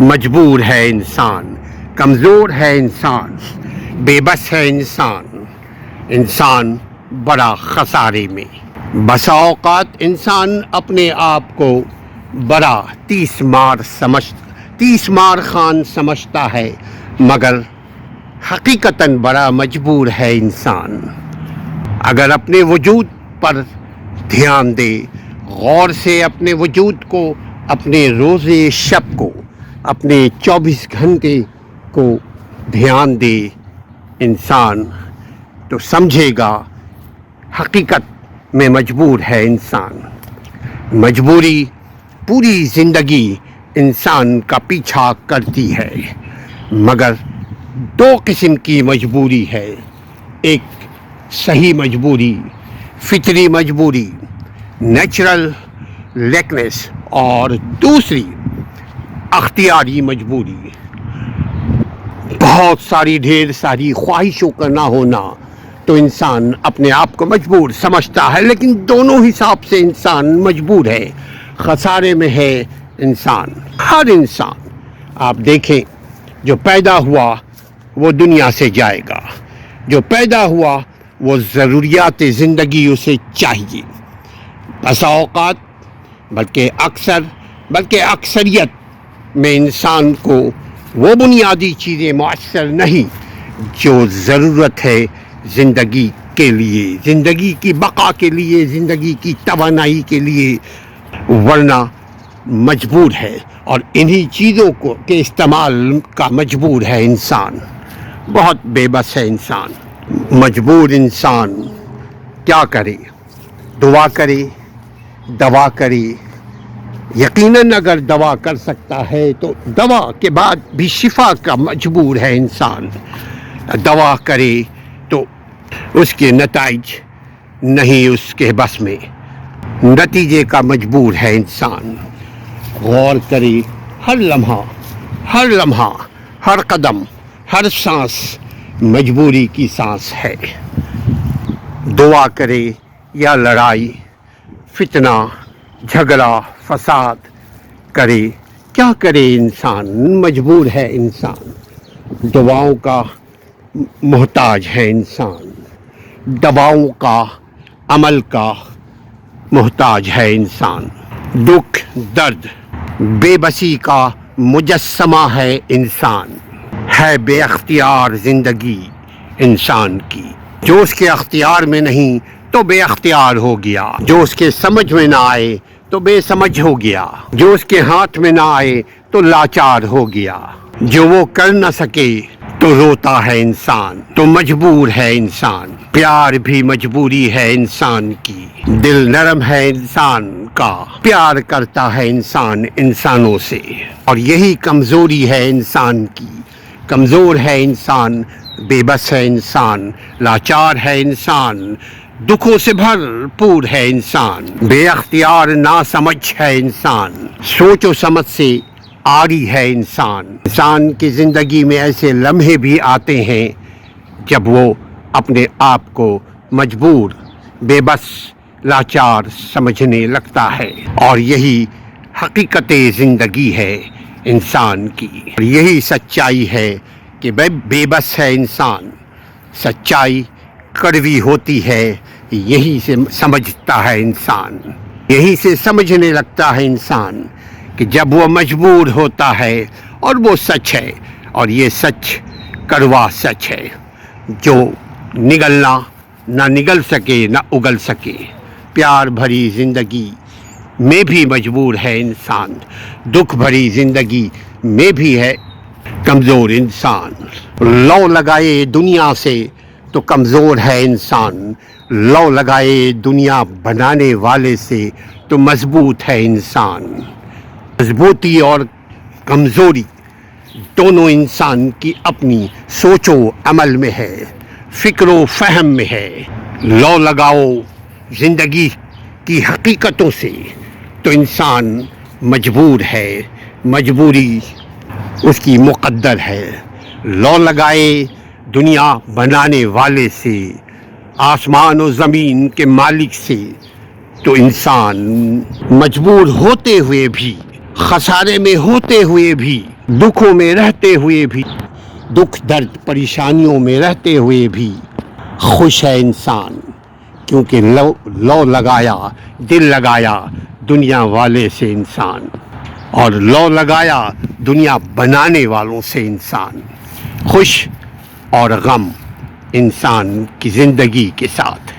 مجبور ہے انسان، کمزور ہے انسان، بے بس ہے انسان، انسان بڑا خسارے میں۔ بسا اوقات انسان اپنے آپ کو بڑا تیس مار خان سمجھتا ہے، مگر حقیقتاً بڑا مجبور ہے انسان۔ اگر اپنے وجود پر دھیان دے، غور سے اپنے وجود کو، اپنے روزے شب کو، اپنے 24 گھنٹے کو دھیان دے انسان، تو سمجھے گا حقیقت میں مجبور ہے انسان۔ مجبوری پوری زندگی انسان کا پیچھا کرتی ہے، مگر دو قسم کی مجبوری ہے، ایک صحیح مجبوری، فطری مجبوری، نیچرل لیکنیس، اور دوسری اختیاری مجبوری، بہت ساری ڈھیر ساری خواہشوں کا نہ ہونا تو انسان اپنے آپ کو مجبور سمجھتا ہے، لیکن دونوں حساب سے انسان مجبور ہے، خسارے میں ہے انسان۔ ہر انسان آپ دیکھیں، جو پیدا ہوا وہ دنیا سے جائے گا، جو پیدا ہوا وہ ضروریات زندگی اسے چاہیے۔ بسا اوقات بلکہ اکثریت میں انسان کو وہ بنیادی چیزیں میسر نہیں جو ضرورت ہے زندگی کے لیے، زندگی کی بقا کے لیے، زندگی کی توانائی کے لیے، ورنہ مجبور ہے، اور انہی چیزوں کے استعمال کا مجبور ہے انسان۔ بہت بے بس ہے انسان۔ مجبور انسان کیا کرے؟ دعا کرے، یقیناً اگر دوا کر سکتا ہے تو دوا کے بعد بھی شفا کا مجبور ہے انسان۔ دوا کرے تو اس کے نتائج نہیں اس کے بس میں، نتیجے کا مجبور ہے انسان۔ غور کرے، ہر لمحہ، ہر قدم، ہر سانس مجبوری کی سانس ہے۔ دعا کرے یا لڑائی، فتنہ، جھگڑا، فساد کرے، کیا کرے انسان؟ مجبور ہے انسان۔ دواؤں کا محتاج ہے انسان، دواؤں کا، عمل کا محتاج ہے انسان۔ دکھ، درد، بے بسی کا مجسمہ ہے انسان، ہے بے اختیار زندگی انسان کی۔ جو اس کے اختیار میں نہیں تو بے اختیار ہو گیا، جو اس کے سمجھ میں نہ آئے تو بے سمجھ ہو گیا، جو اس کے ہاتھ میں نہ آئے تو لاچار ہو گیا، جو وہ کر نہ سکے تو روتا ہے انسان، تو مجبور ہے انسان۔ پیار بھی مجبوری ہے انسان کی، دل نرم ہے انسان کا، پیار کرتا ہے انسان انسانوں سے، اور یہی کمزوری ہے انسان کی۔ کمزور ہے انسان، بے بس ہے انسان، لاچار ہے انسان، دکھوں سے بھرپور ہے انسان، بے اختیار ناسمجھ ہے انسان، سوچ و سمجھ سے عاری ہے انسان۔ انسان کی زندگی میں ایسے لمحے بھی آتے ہیں جب وہ اپنے آپ کو مجبور، بے بس، لاچار سمجھنے لگتا ہے، اور یہی حقیقت زندگی ہے انسان کی، اور یہی سچائی ہے کہ بے بس ہے انسان۔ سچائی کڑوی ہوتی ہے، یہی سے سمجھتا ہے انسان، یہی سے سمجھنے لگتا ہے انسان کہ جب وہ مجبور ہوتا ہے، اور وہ سچ ہے، اور یہ سچ کڑوا سچ ہے جو نہ نگل سکے نہ اگل سکے۔ پیار بھری زندگی میں بھی مجبور ہے انسان، دکھ بھری زندگی میں بھی ہے کمزور انسان۔ لو لگائے دنیا سے تو کمزور ہے انسان، لو لگائے دنیا بنانے والے سے تو مضبوط ہے انسان۔ مضبوطی اور کمزوری دونوں انسان کی اپنی سوچ و عمل میں ہے، فکر و فہم میں ہے۔ لو لگاؤ زندگی کی حقیقتوں سے تو انسان مجبور ہے، مجبوری اس کی مقدر ہے۔ لو لگائے دنیا بنانے والے سے، آسمان و زمین کے مالک سے، تو انسان مجبور ہوتے ہوئے بھی، خسارے میں ہوتے ہوئے بھی دکھوں میں رہتے ہوئے بھی، دکھ درد پریشانیوں میں رہتے ہوئے بھی خوش ہے انسان، کیونکہ لو لگایا، دل لگایا دنیا والے سے انسان، اور لو لگایا دنیا بنانے والوں سے انسان۔ خوش اور غم انسان کی زندگی کے ساتھ